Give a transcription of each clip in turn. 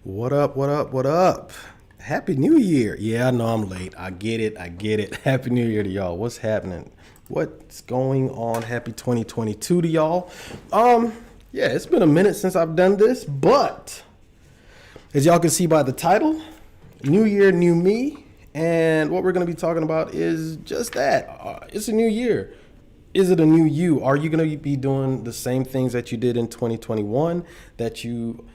What up, what up, what up? Happy New Year. Yeah, I know I'm late. I get it. Happy New Year to y'all. What's happening? What's going on? Happy 2022 to y'all. Yeah, it's been a minute since I've done this, but as y'all can see by the title, New Year, New Me, and what we're going to be talking about is just that. It's a new year. Is it a new you? Are you going to be doing the same things that you did in 2021 that you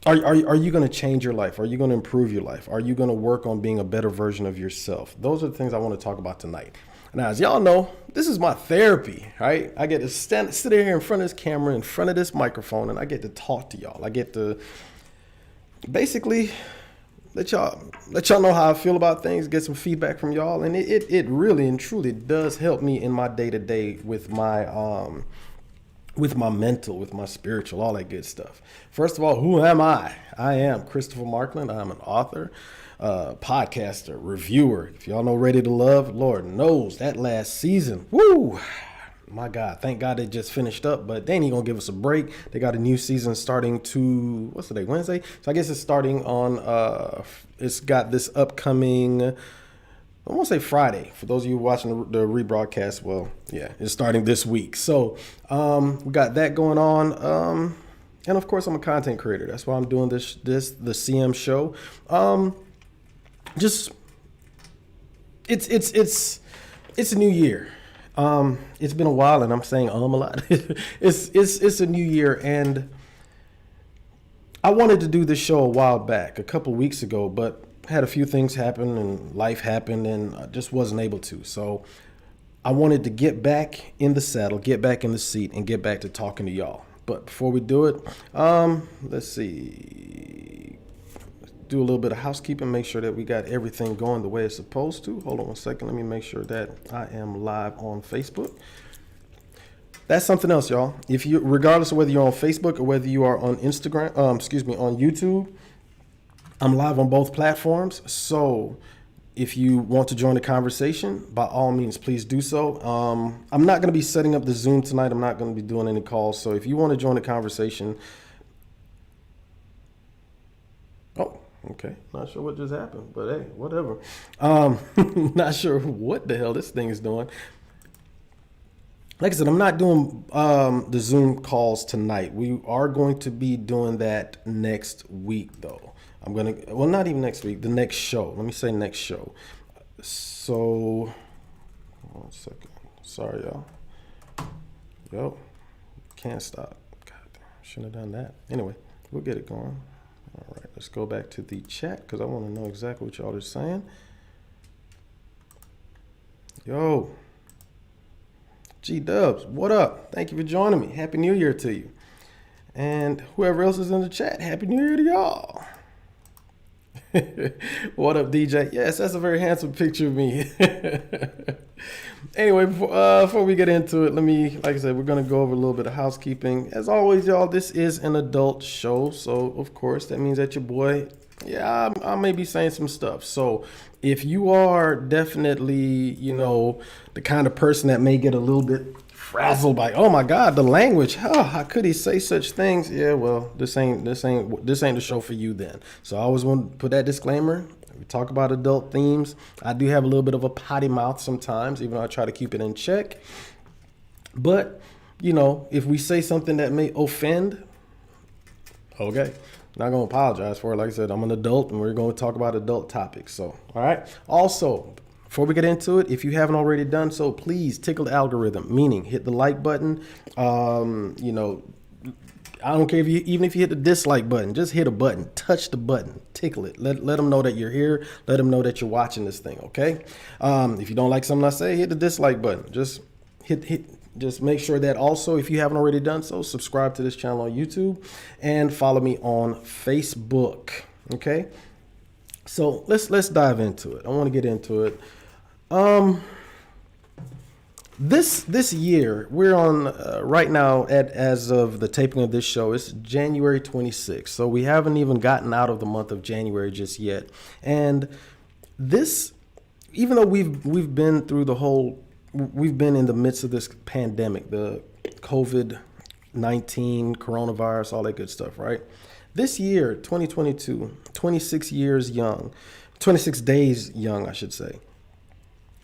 are you going to change your life? Are you going to improve your life? Are you going to work on being a better version of yourself? Those are the things I want to talk about tonight. Now, as y'all know, this is my therapy, right? I get to sit here in front of this camera, in front of this microphone, and I get to talk to y'all. I get to basically let y'all know how I feel about things, get some feedback from y'all, and it really and truly does help me in my day-to-day with my mental, with my spiritual, all that good stuff. First of all, who am I? I am Christopher Markland. I'm an author, podcaster, reviewer. If y'all know Ready to Love, Lord knows that last season, woo, my God, thank God it just finished up, but they ain't gonna give us a break. They got a new season starting what's the day, Wednesday? So I guess it's starting on, it's got this upcoming, I won't say Friday. For those of you watching the rebroadcast, well, yeah, it's starting this week. So we got that going on. And of course, I'm a content creator. That's why I'm doing the CM show. It's a new year. It's been a while, and I'm saying a lot. It's a new year, and I wanted to do this show a while back, a couple weeks ago, but had a few things happen and life happened and I just wasn't able to. So I wanted to get back in the saddle, get back in the seat, and get back to talking to y'all. But before we do it, let's see. Let's do a little bit of housekeeping, make sure that we got everything going the way it's supposed to. Hold on one second. Let me make sure that I am live on Facebook. That's something else, y'all. If you, regardless of whether you're on Facebook or whether you are on Instagram, on YouTube, I'm live on both platforms, so if you want to join the conversation, by all means, please do so. I'm not going to be setting up the Zoom tonight. I'm not going to be doing any calls, so if you want to join the conversation... Oh, okay. Not sure what just happened, but hey, whatever. Not sure what the hell this thing is doing. Like I said, I'm not doing the Zoom calls tonight. We are going to be doing that next week, though. Not even next week, the next show. Let me say next show. So, 1 second. Sorry, y'all. Yo, can't stop. God damn, shouldn't have done that. Anyway, we'll get it going. All right, let's go back to the chat because I want to know exactly what y'all are saying. Yo, G-Dubs, what up? Thank you for joining me. Happy New Year to you. And whoever else is in the chat, Happy New Year to y'all. What up, DJ? Yes, that's a very handsome picture of me. Anyway, before we get into it, like I said, we're going to go over a little bit of housekeeping. As always, y'all, this is an adult show. So, of course, that means that your boy, I may be saying some stuff. So, if you are definitely, the kind of person that may get a little bit frazzled by, oh my God, the language. How could he say such things? Yeah, well, this ain't the show for you then. So I always want to put that disclaimer. We talk about adult themes. I do have a little bit of a potty mouth sometimes, even though I try to keep it in check. But, if we say something that may offend, okay, not going to apologize for it. Like I said, I'm an adult and we're going to talk about adult topics. So, all right. Also, before we get into it, if you haven't already done so, please tickle the algorithm, meaning hit the like button. I don't care even if you hit the dislike button, just hit a button, touch the button, tickle it. Let them know that you're here. Let them know that you're watching this thing. Okay. If you don't like something I say, hit the dislike button. Just just make sure that also, if you haven't already done so, subscribe to this channel on YouTube and follow me on Facebook. Okay. So let's dive into it. I want to get into it. This year we're on right now as of the taping of this show, it's January 26th. So we haven't even gotten out of the month of January just yet. And this, even though we've been through we've been in the midst of this pandemic, the COVID-19, coronavirus, all that good stuff, right? This year, 2022, 26 years young, 26 days young, I should say.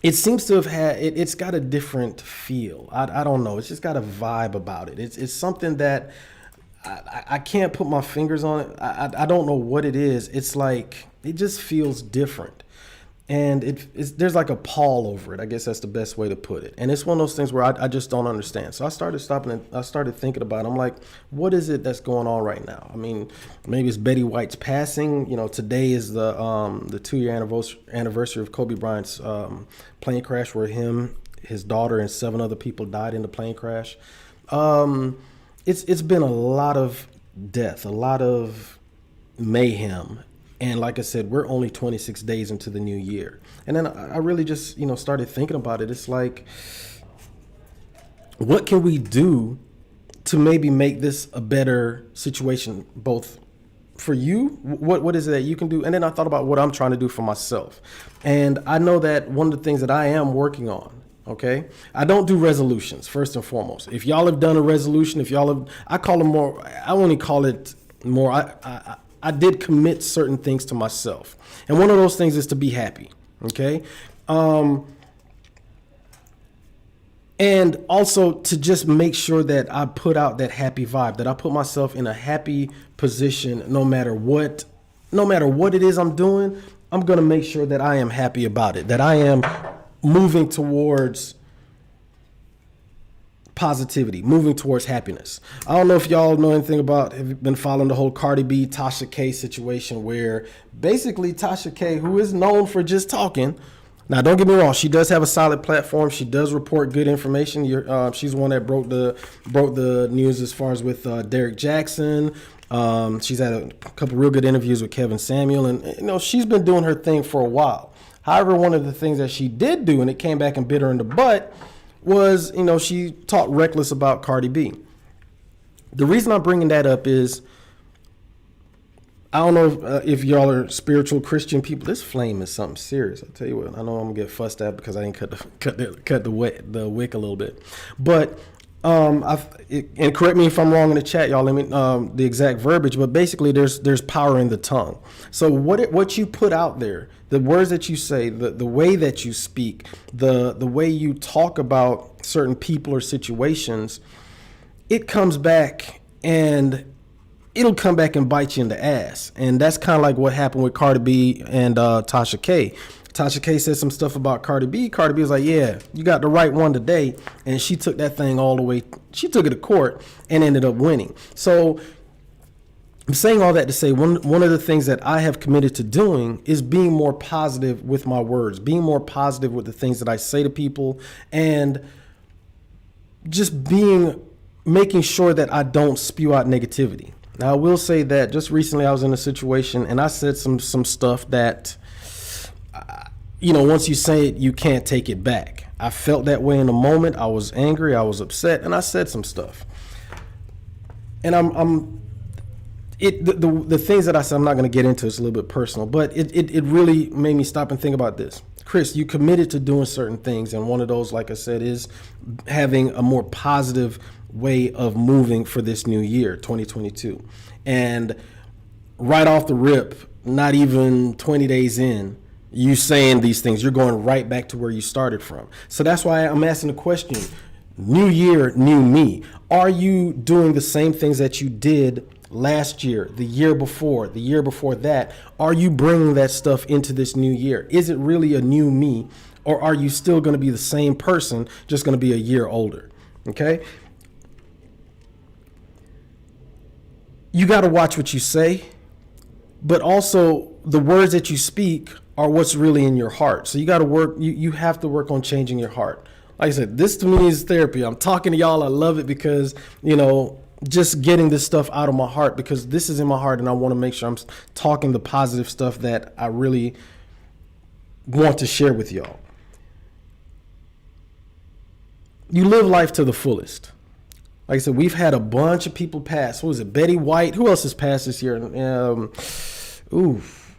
It seems to have it's got a different feel. I don't know. It's just got a vibe about it. It's something that I can't put my fingers on it. I don't know what it is. It's like, it just feels different. And there's like a pall over it. I guess that's the best way to put it. And it's one of those things where I just don't understand. So I started stopping and I started thinking about it. I'm like, what is it that's going on right now? I mean, maybe it's Betty White's passing. You know, today is the 2-year anniversary of Kobe Bryant's plane crash, where his daughter, and 7 other people died in the plane crash. It's been a lot of death, a lot of mayhem. And like I said, we're only 26 days into the new year. And then I really just, started thinking about it. It's like, what can we do to maybe make this a better situation, both for you? What is it that you can do? And then I thought about what I'm trying to do for myself. And I know that one of the things that I am working on, okay, I don't do resolutions, first and foremost. If y'all have done a resolution, I call them more, I only call it more, I did commit certain things to myself. And one of those things is to be happy, okay? And also to just make sure that I put out that happy vibe, that I put myself in a happy position no matter what it is I'm doing. I'm going to make sure that I am happy about it, that I am moving towards positivity, moving towards happiness. I don't know if y'all know anything about, have been following the whole Cardi B, Tasha K situation, where basically Tasha K, who is known for just talking, now don't get me wrong, she does have a solid platform. She does report good information. She's the one that broke the news as far as with Derek Jackson. She's had a couple real good interviews with Kevin Samuel, and she's been doing her thing for a while. However, one of the things that she did do, and it came back and bit her in the butt, was, she talked reckless about Cardi B. The reason I'm bringing that up is, I don't know if y'all are spiritual Christian people. This flame is something serious. I'll tell you what, I know I'm gonna get fussed at because I didn't cut the wick a little bit. But and correct me if I'm wrong in the chat, y'all. Let me the exact verbiage. But basically, there's power in the tongue. So what you put out there, the words that you say, the way that you speak, the way you talk about certain people or situations, it comes back and it'll come back and bite you in the ass. And that's kind of like what happened with Cardi B and Tasha K. Tasha K said some stuff about Cardi B. Cardi B was like, yeah, you got the right one today. And she took that thing all the way. She took it to court and ended up winning. So I'm saying all that to say one of the things that I have committed to doing is being more positive with my words, being more positive with the things that I say to people, and just making sure that I don't spew out negativity. Now, I will say that just recently I was in a situation and I said some stuff that, once you say it, you can't take it back. I felt that way in the moment. I was angry. I was upset, and I said some stuff. And the things that I said, I'm not going to get into. It's a little bit personal, but it really made me stop and think about this. Chris, you committed to doing certain things, and one of those, like I said, is having a more positive way of moving for this new year, 2022. And right off the rip, not even 20 days in, you saying these things, you're going right back to where you started from. So that's why I'm asking the question, new year, new me. Are you doing the same things that you did last year, the year before that? Are you bringing that stuff into this new year? Is it really a new me, or are you still going to be the same person, just going to be a year older? Okay? You got to watch what you say, but also the words that you speak are what's really in your heart. So you got to work, you have to work on changing your heart. Like I said, this to me is therapy. I'm talking to y'all. I love it because, just getting this stuff out of my heart, because this is in my heart and I want to make sure I'm talking the positive stuff that I really want to share with y'all. You live life to the fullest. Like I said, we've had a bunch of people pass. What was it? Betty White. Who else has passed this year?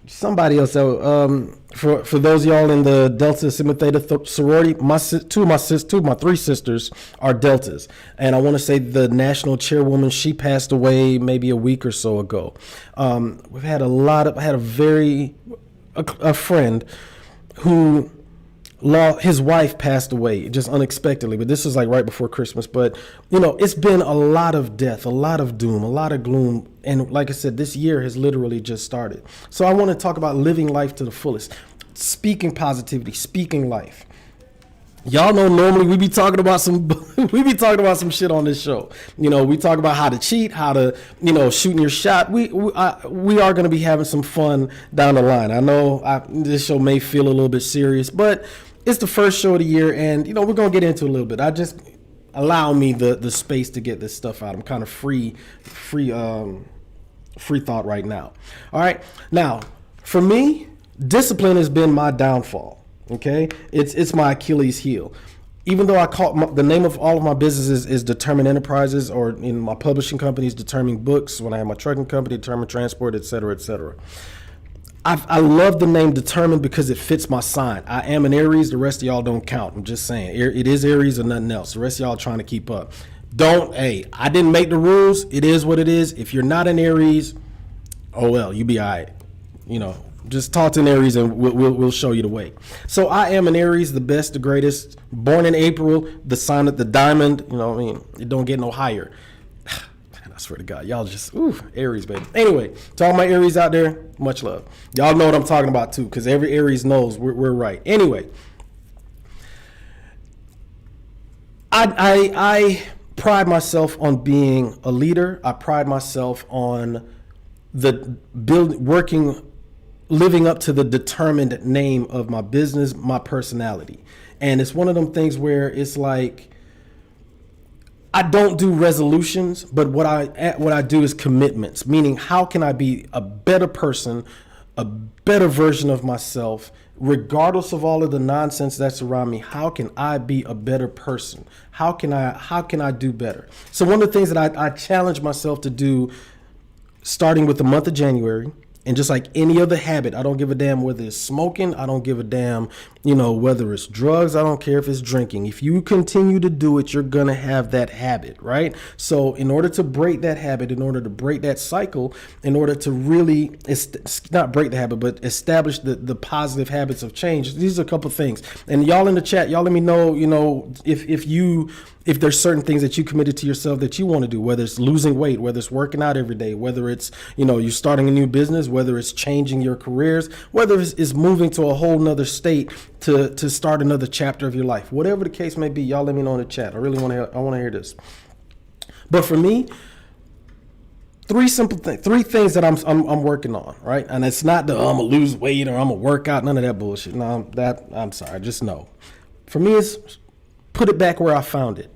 somebody else. For those of y'all in the Delta Sigma Theta sorority, two of my three sisters are Deltas, and I want to say the national chairwoman, she passed away maybe a week or so ago. We've had I had a friend who his wife passed away just unexpectedly, but this was like right before Christmas. But it's been a lot of death, a lot of doom, a lot of gloom, and like I said, this year has literally just started. So I want to talk about living life to the fullest, speaking positivity, speaking life. Y'all know normally we be talking about some shit on this show. We talk about how to cheat, how to shooting your shot. We are going to be having some fun down the line. I know this show may feel a little bit serious, but it's the first show of the year, and we're going to get into it a little bit. I just allow me the space to get this stuff out. I'm kind of free thought right now. All right, now for me, discipline has been my downfall. Okay, it's my Achilles heel. Even though the name of all of my businesses is Determined Enterprises, or in my publishing company is Determined Books. When I have my trucking company, Determined Transport, et cetera, et cetera. I love the name Determined because it fits my sign. I am an Aries. The rest of y'all don't count. I'm just saying. It is Aries or nothing else. The rest of y'all are trying to keep up. I didn't make the rules. It is what it is. If you're not an Aries, oh well, you be all right. Just talk to an Aries and we'll show you the way. So I am an Aries, the best, the greatest. Born in April, the sign of the diamond. It don't get no higher. I swear to God, y'all just, Aries, baby. Anyway, to all my Aries out there, much love. Y'all know what I'm talking about too, because every Aries knows we're right. Anyway, I pride myself on being a leader. I pride myself on living up to the determined name of my business, my personality. And it's one of them things where it's like, I don't do resolutions, but what I do is commitments, meaning how can I be a better person, a better version of myself, regardless of all of the nonsense that's around me. How can I be a better person? How can I do better? So one of the things that I challenge myself to do, starting with the month of January, and just like any other habit, I don't give a damn whether it's smoking. I don't give a damn, whether it's drugs. I don't care if it's drinking. If you continue to do it, you're going to have that habit, right? So in order to break that habit, in order to break that cycle, in order to really, not break the habit, but establish the positive habits of change, these are a couple things. And y'all in the chat, y'all let me know, if there's certain things that you committed to yourself that you want to do, whether it's losing weight, whether it's working out every day, whether it's, you're starting a new business, whether it's changing your careers, whether it's moving to a whole nother state to start another chapter of your life, whatever the case may be, y'all let me know in the chat. I really want to hear this. But for me, three things that I'm working on, right? And it's not I'm gonna lose weight or I'm gonna work out, none of that bullshit. No, I'm sorry, just no. For me, it's put it back where I found it.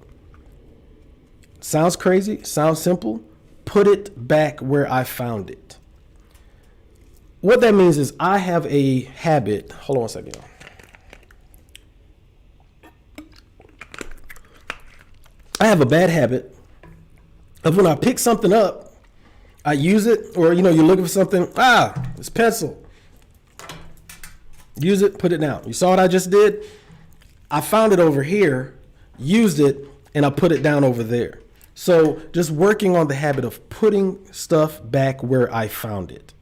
Sounds crazy, sounds simple. Put it back where I found it. What that means is I have a habit. Hold on a second. I have a bad habit of when I pick something up, I use it, or you're looking for something. It's pencil. Use it, put it down. You saw what I just did? I found it over here, used it, and I put it down over there. So just working on the habit of putting stuff back where I found it.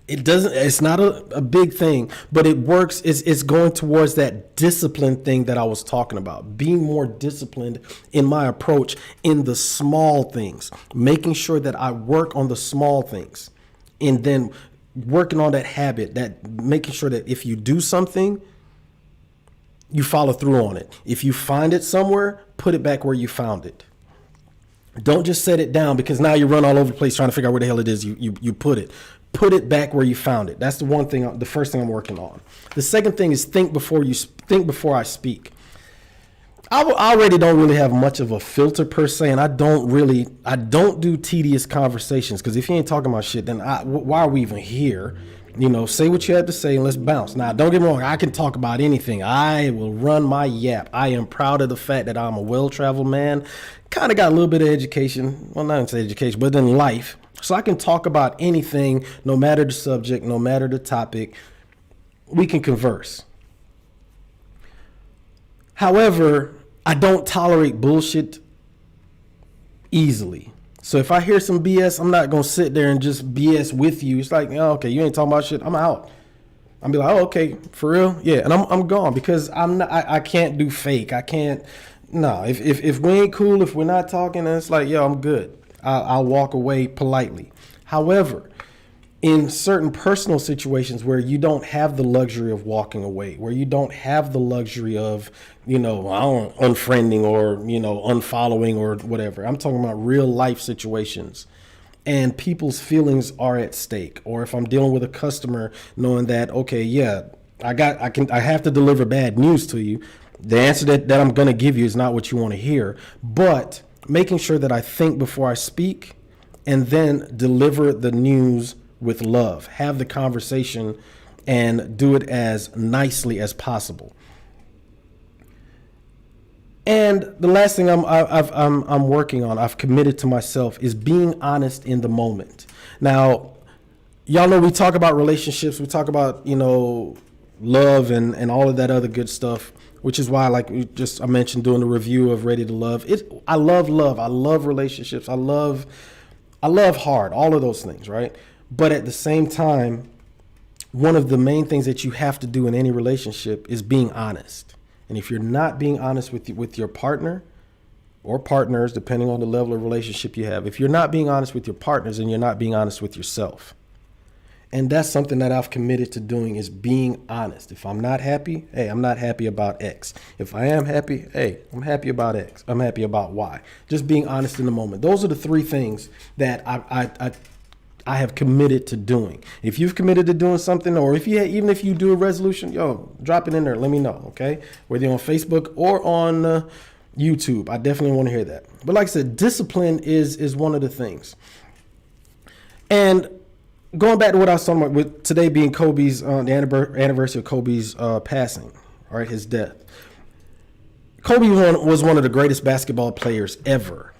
It's not a big thing, but it works. It's going towards that discipline thing that I was talking about, being more disciplined in my approach in the small things, making sure that I work on the small things, and then working on that habit, that making sure that if you do something, you follow through on it. If you find it somewhere, put it back where you found it. Don't just set it down, because now you run all over the place trying to figure out where the hell it is you put it. Put it back where you found it. That's the first thing I'm working on. The second thing is think before I speak. I already don't really have much of a filter per se, and I don't do tedious conversations, because if you ain't talking about shit, then why are we even here? Say what you have to say and let's bounce. Now, don't get me wrong. I can talk about anything. I will run my yap. I am proud of the fact that I'm a well-traveled man. Kind of got a little bit of education. Well, not into education, but in life. So I can talk about anything, no matter the subject, no matter the topic. We can converse. However, I don't tolerate bullshit easily. So if I hear some BS, I'm not going to sit there and just BS with you. It's like, oh, okay, you ain't talking about shit. I'm out. I'll be like, oh, okay, for real? Yeah. And I'm gone because I can't do fake. I can't. No, if we ain't cool, if we're not talking, then it's like, yo, I'm good. I'll walk away politely. However, in certain personal situations where you don't have the luxury of walking away, where you don't have the luxury of, unfriending or, unfollowing or whatever. I'm talking about real life situations and people's feelings are at stake. Or if I'm dealing with a customer knowing that, okay, yeah, I have to deliver bad news to you. The answer that I'm going to give you is not what you want to hear, but making sure that I think before I speak and then deliver the news with love, have the conversation and do it as nicely as possible. And the last thing I'm working on, I've committed to myself, is being honest in the moment. Now, y'all know we talk about relationships, we talk about, love and all of that other good stuff, which is why, like I mentioned, doing the review of Ready to Love. I love love. I love relationships. I love hard, all of those things, right? But at the same time, one of the main things that you have to do in any relationship is being honest. And if you're not being honest with your partner or partners, depending on the level of relationship you have, if you're not being honest with your partners, then you're not being honest with yourself. And that's something that I've committed to doing, is being honest. If I'm not happy, hey, I'm not happy about X. If I am happy, hey, I'm happy about X. I'm happy about Y. Just being honest in the moment. Those are the three things that I have committed to doing. If you've committed to doing something, or even if you do a resolution, drop it in there. Let me know, okay? Whether you're on Facebook or on YouTube, I definitely want to hear that. But like I said, discipline is one of the things. And going back to what I was talking about with today being Kobe's, the anniversary of Kobe's passing, all right, his death. Kobe was one of the greatest basketball players ever.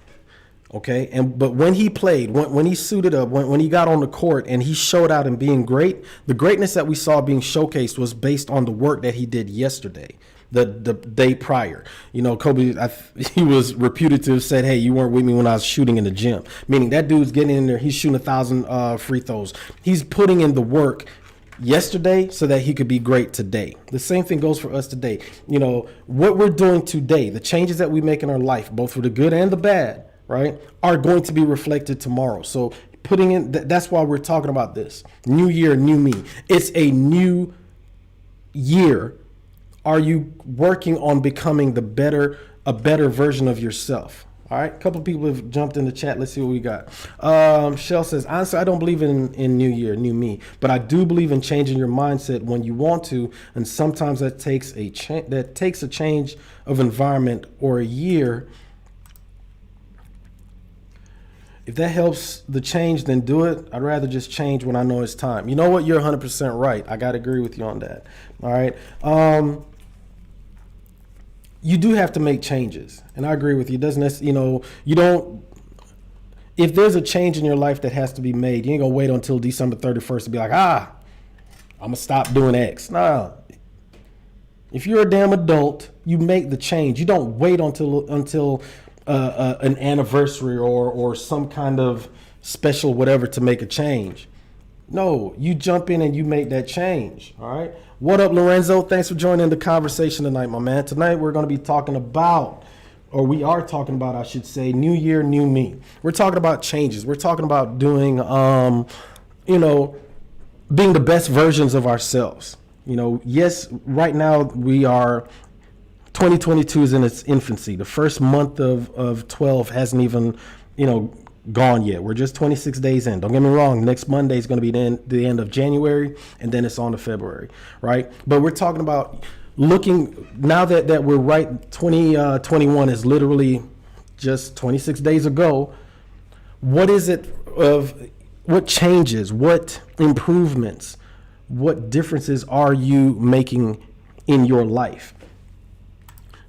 Okay. But when he played, when he suited up, when he got on the court and he showed out and being great, the greatness that we saw being showcased was based on the work that he did yesterday, the day prior. Kobe, he was reputed to have said, hey, you weren't with me when I was shooting in the gym, meaning that dude's getting in there. He's shooting 1,000 free throws. He's putting in the work yesterday so that he could be great today. The same thing goes for us today. What we're doing today, the changes that we make in our life, both for the good and the bad, right, are going to be reflected tomorrow. So putting in, that's why we're talking about this. New year, new me. It's a new year. Are you working on becoming a better version of yourself? All right. A couple of people have jumped in the chat. Let's see what we got. Shell says, honestly, I don't believe in new year, new me, but I do believe in changing your mindset when you want to. And sometimes that takes a change of environment or a year. If that helps the change, then do it. I'd rather just change when I know it's time. You know what? You're 100% right. I got to agree with you on that. All right. You do have to make changes. And I agree with you. It doesn't, you don't, if there's a change in your life that has to be made, you ain't going to wait until December 31st to be like, I'm going to stop doing X. No. If you're a damn adult, you make the change. You don't wait until an anniversary or some kind of special whatever to make a change. No, you jump in and you make that change. All right. What up, Lorenzo? Thanks for joining the conversation tonight, my man. Tonight we're going to be talking about, or we are talking about, I should say, new year, new me. We're talking about changes. We're talking about doing, being the best versions of ourselves. Yes, right now 2022 is in its infancy. The first month of 12 hasn't even, gone yet. We're just 26 days in. Don't get me wrong. Next Monday is going to be the end of January, and then it's on to February, right? But we're talking about looking, now that we're right, 2021 is literally just 26 days ago. What is it what changes, what improvements, what differences are you making in your life?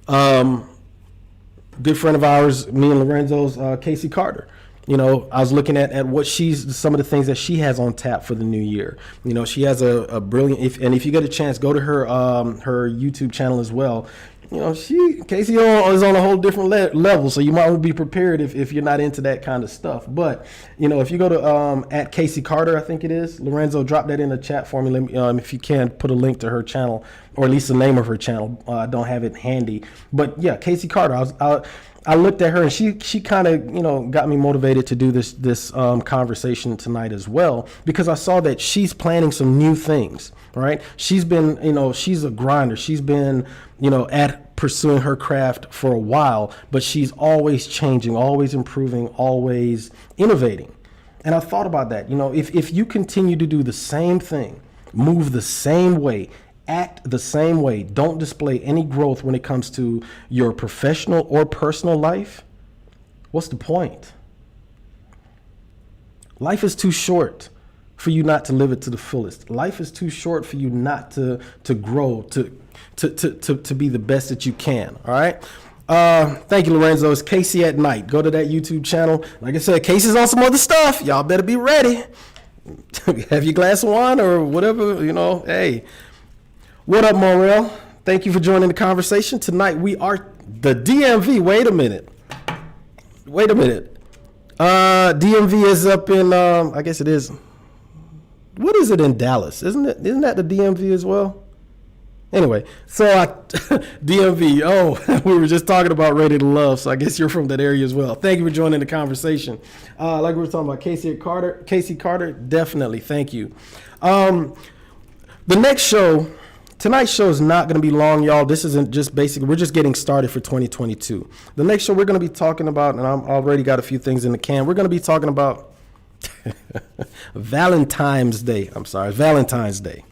Good friend of ours, me and Lorenzo's, Casey Carter. I was looking at what some of the things that she has on tap for the new year. She has a brilliant, if you get a chance, go to her YouTube channel as well. Casey is on a whole different level, so you might want to be prepared if you're not into that kind of stuff. But if you go to at Casey Carter, I think it is, Lorenzo, drop that in the chat for me. If you can, put a link to her channel, or at least the name of her channel. I don't have it handy, but yeah, Casey Carter. I looked at her, and she kind of got me motivated to do this conversation tonight as well, because I saw that she's planning some new things. Right? She's been she's a grinder. She's been at pursuing her craft for a while, but she's always changing, always improving, always innovating. And I thought about that. If you continue to do the same thing, move the same way, act the same way, don't display any growth when it comes to your professional or personal life, what's the point? Life is too short for you not to live it to the fullest. Life is too short for you not to grow, to be the best that you can. All right. Thank you, Lorenzo. It's Casey at Night. Go to that YouTube channel. Like I said, Casey's on some other stuff. Y'all better be ready. Have your glass of wine or whatever, Hey, what up, Morel? Thank you for joining the conversation. Tonight we are the DMV. Wait a minute. DMV is up in, I guess it is. What is it in Dallas? Isn't that the DMV as well? Anyway, so DMV. Oh, we were just talking about Ready to Love, so I guess you're from that area as well. Thank you for joining the conversation. Like we were talking about Casey Carter, definitely. Thank you. The next show, tonight's show is not going to be long, y'all. This isn't just basically, we're just getting started for 2022. The next show we're going to be talking about, and I've already got a few things in the can. We're going to be talking about Valentine's Day. Valentine's Day.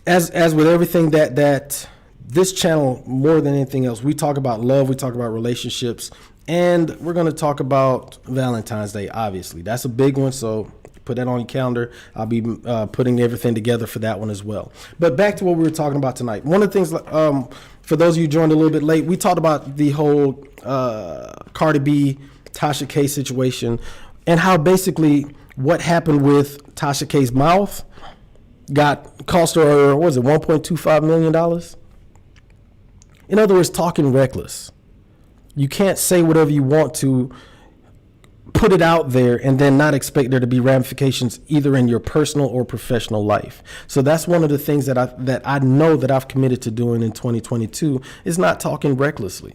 As with everything that this channel, more than anything else, we talk about love, we talk about relationships, and we're going to talk about Valentine's Day. Obviously, that's a big one, so put that on your calendar. I'll be putting everything together for that one as well. But back to what we were talking about tonight. One of the things, for those of you who joined a little bit late, we talked about the whole Cardi B, Tasha K situation, and how basically what happened with Tasha K's mouth cost her, what was it, $1.25 million? In other words, talking reckless. You can't say whatever you want to, put it out there, and then not expect there to be ramifications either in your personal or professional life. So that's one of the things that I know that I've committed to doing in 2022 is not talking recklessly.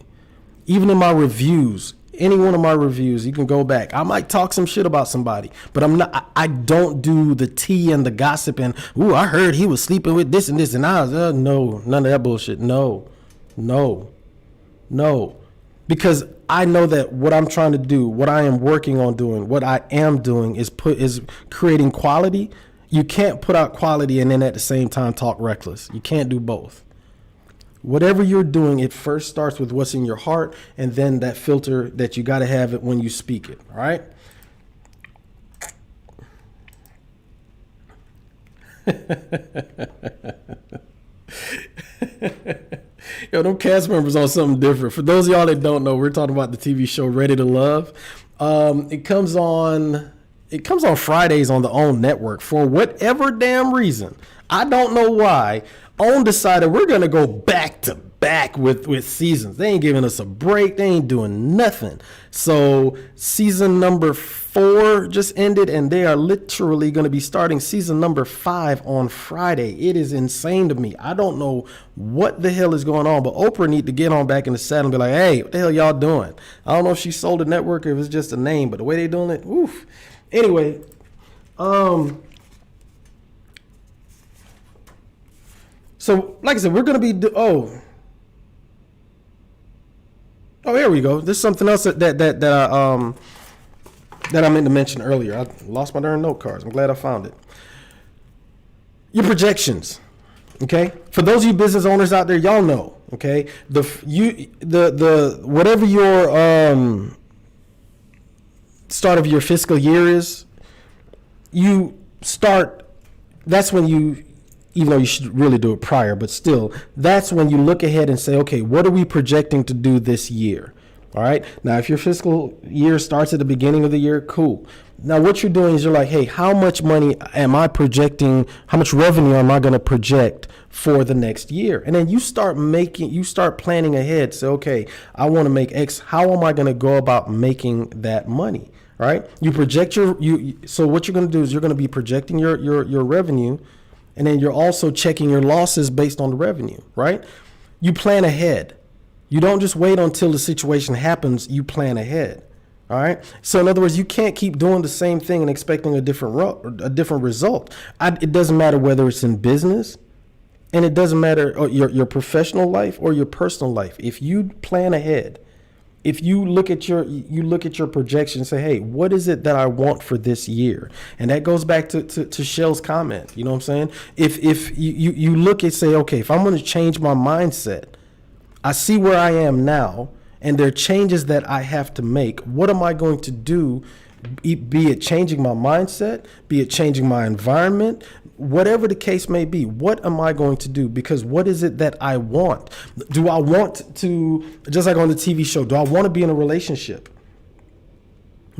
Even in my reviews, any one of my reviews, you can go back. I might talk some shit about somebody, but I don't do the tea and the gossip and, ooh, I heard he was sleeping with this and this, and I was, no, none of that bullshit. No. Because I know that what I'm trying to do, what I am working on doing, what I am doing is creating quality. You can't put out quality and then at the same time talk reckless. You can't do both. Whatever you're doing, it first starts with what's in your heart, and then that filter that you got to have it when you speak it. All right. Yo, them cast members on something different. For those of y'all that don't know, we're talking about the TV show Ready to Love. It comes on Fridays on the OWN network for whatever damn reason. I don't know why. OWN decided we're gonna go back to back with seasons. They ain't giving us a break. They ain't doing nothing. So season number 4 just ended, and they are literally going to be starting season number 5 on Friday. It is insane to me. I don't know what the hell is going on, but Oprah need to get on back in the saddle and be like, hey, what the hell y'all doing? I don't know if she sold the network or if it's just a name, but the way they doing it, oof. Anyway, so like I said, we're going to be, oh, here we go. There's something else that I meant to mention earlier. I lost my darn note cards. I'm glad I found it. Your projections, okay? For those of you business owners out there, y'all know, okay? The whatever your start of your fiscal year is, that's when you, even though you should really do it prior, but still, that's when you look ahead and say, okay, what are we projecting to do this year? All right. Now, if your fiscal year starts at the beginning of the year, cool. Now, what you're doing is you're like, hey, how much money am I projecting? How much revenue am I going to project for the next year? And then you start planning ahead. Say, okay, I want to make X. How am I going to go about making that money? All right. You project so what you're going to do is you're going to be projecting your revenue, and then you're also checking your losses based on the revenue, right? You plan ahead. You don't just wait until the situation happens. You plan ahead. All right. So in other words, you can't keep doing the same thing and expecting a different result. It doesn't matter whether it's in business, and it doesn't matter your professional life or your personal life. If you plan ahead, if you look at your projection and say, hey, what is it that I want for this year? And that goes back to Shell's comment. You know what I'm saying? If you look and say, okay, if I'm going to change my mindset, I see where I am now, and there are changes that I have to make. What am I going to do? Be it changing my mindset, be it changing my environment, whatever the case may be, what am I going to do? Because what is it that I want? Do I want to, just like on the TV show, do I want to be in a relationship?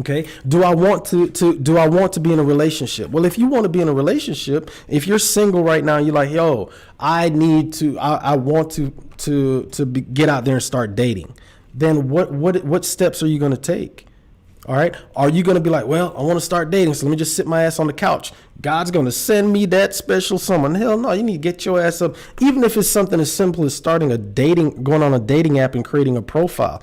Okay. Do I want to be in a relationship? Well, if you want to be in a relationship, if you're single right now, you're like, yo, I want to get out there and start dating. Then what steps are you going to take? All right. Are you going to be like, well, I want to start dating, so let me just sit my ass on the couch. God's going to send me that special someone. Hell no, you need to get your ass up. Even if it's something as simple as going on a dating app and creating a profile.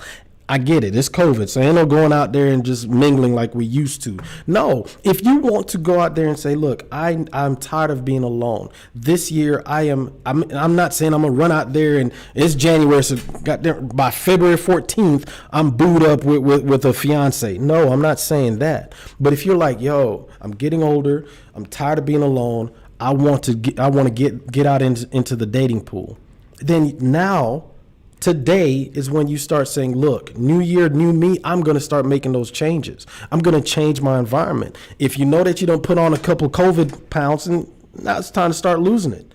I get it. It's COVID. So ain't no going out there and just mingling like we used to. No, if you want to go out there and say, look, I'm tired of being alone. This year I'm not saying I'm going to run out there and it's January. So by February 14th, I'm booed up with a fiance. No, I'm not saying that. But if you're like, yo, I'm getting older. I'm tired of being alone. I want to get out into the dating pool. Then now, today is when you start saying, look, new year, new me, I'm going to start making those changes. I'm going to change my environment. If you know that you don't put on a couple COVID pounds, and now it's time to start losing it.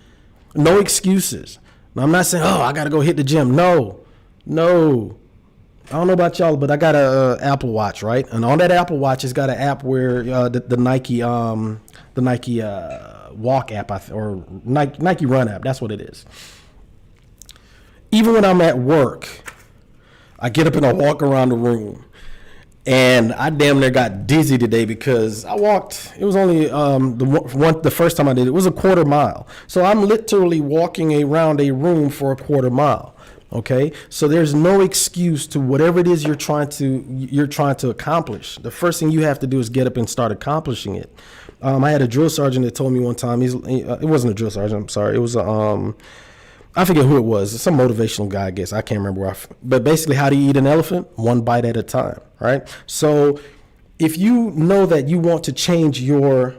No excuses. Now, I'm not saying, oh, I got to go hit the gym. No. I don't know about y'all, but I got a Apple Watch, right? And on that Apple Watch, it's got an app where the Nike Walk app or Nike Run app. That's what it is. Even when I'm at work, I get up and I walk around the room, and I damn near got dizzy today because I walked. It was only the first time I did it was a quarter mile. So I'm literally walking around a room for a quarter mile. Okay, so there's no excuse to whatever it is you're trying to accomplish. The first thing you have to do is get up and start accomplishing it. I had a drill sergeant that told me one time. It wasn't a drill sergeant. I'm sorry. It was I forget who it was. Some motivational guy, I guess. I can't remember. But basically, how do you eat an elephant? One bite at a time, right? So if you know that you want to change your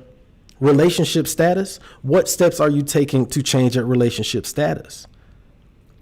relationship status, what steps are you taking to change that relationship status?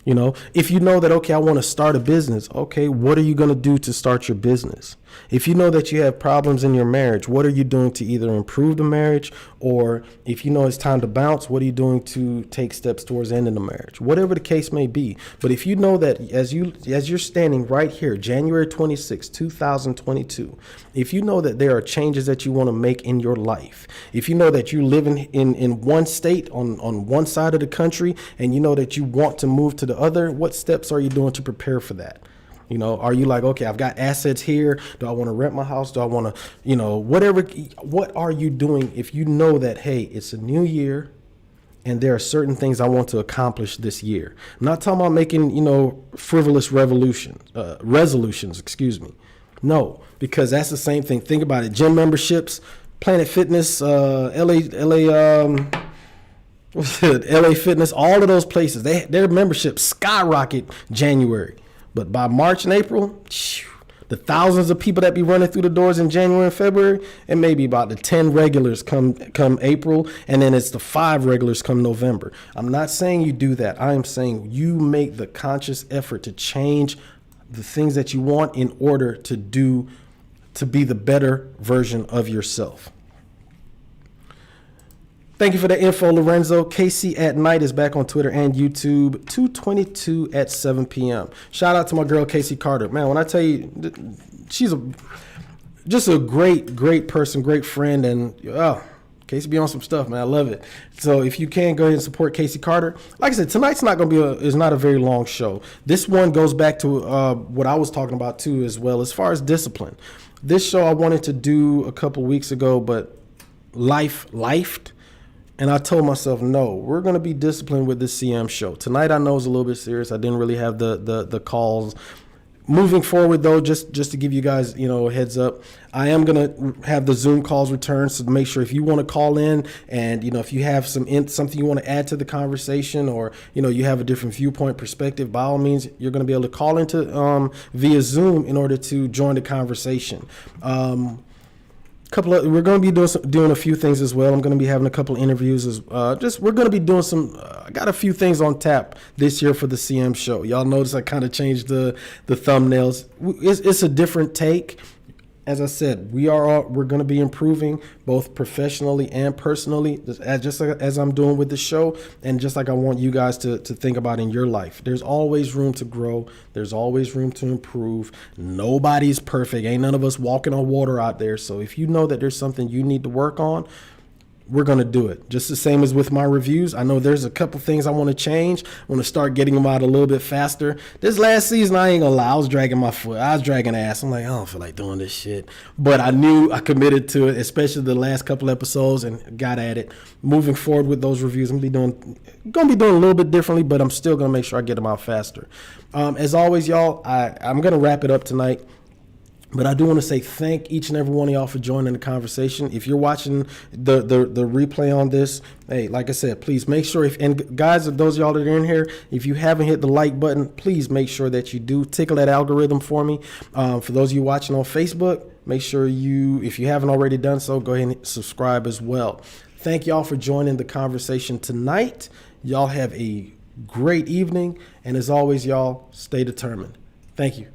You know, if you know that, okay, I want to start a business, okay, what are you going to do to start your business? If you know that you have problems in your marriage, what are you doing to either improve the marriage, or if you know it's time to bounce, what are you doing to take steps towards ending the marriage? Whatever the case may be. But if you know that as you're standing right here, January 26, 2022, if you know that there are changes that you want to make in your life, if you know that you're living in one state on one side of the country, and you know that you want to move to the other, what steps are you doing to prepare for that? You know, are you like, okay, I've got assets here. Do I want to rent my house? Do I want to, whatever? What are you doing if you know that, hey, it's a new year and there are certain things I want to accomplish this year? I'm not talking about making, frivolous resolutions, excuse me. No, because that's the same thing. Think about it. Gym memberships, Planet Fitness, LA Fitness, all of those places, their memberships skyrocket January. But by March and April, the thousands of people that be running through the doors in January and February, it may be about the 10 regulars come April, and then it's the 5 regulars come November. I'm not saying you do that. I am saying you make the conscious effort to change the things that you want in order to be the better version of yourself. Thank you for the info, Lorenzo. Casey at Night is back on Twitter and YouTube, 222 at 7 p.m. Shout out to my girl, Casey Carter. Man, when I tell you, she's just a great person, great friend, and Casey be on some stuff, man. I love it. So if you can, go ahead and support Casey Carter. Like I said, tonight's not going to be is not a very long show. This one goes back to what I was talking about too, as well, as far as discipline. This show I wanted to do a couple weeks ago, but lifed. And I told myself, no, we're going to be disciplined with this CM show. Tonight I know is a little bit serious. I didn't really have the calls. Moving forward, though, just to give you guys, a heads up, I am going to have the Zoom calls return. So make sure if you want to call in and, if you have something you want to add to the conversation or, you have a different viewpoint perspective, by all means, you're going to be able to call into via Zoom in order to join the conversation. We're going to be doing a few things as well. I'm going to be having a couple of interviews we're going to be doing I got a few things on tap this year for the CM show. Y'all notice I kind of changed the thumbnails. It's a different take. As I said, we're going to be improving both professionally and personally, just as I'm doing with the show, and just like I want you guys to think about in your life. There's always room to grow. There's always room to improve. Nobody's perfect. Ain't none of us walking on water out there. So if you know that there's something you need to work on, we're going to do it. Just the same as with my reviews. I know there's a couple things I want to change. I want to start getting them out a little bit faster. This last season, I ain't going to lie, I was dragging my foot. I was dragging ass. I'm like, I don't feel like doing this shit. But I knew I committed to it, especially the last couple episodes, and got at it. Moving forward with those reviews, I'm going to be doing a little bit differently, but I'm still going to make sure I get them out faster. As always, y'all, I'm going to wrap it up tonight. But I do want to say thank each and every one of y'all for joining the conversation. If you're watching the replay on this, hey, like I said, please make sure and guys, those of y'all that are in here, if you haven't hit the like button, please make sure that you do. Tickle that algorithm for me. For those of you watching on Facebook, make sure if you haven't already done so, go ahead and subscribe as well. Thank y'all for joining the conversation tonight. Y'all have a great evening. And as always, y'all, stay determined. Thank you.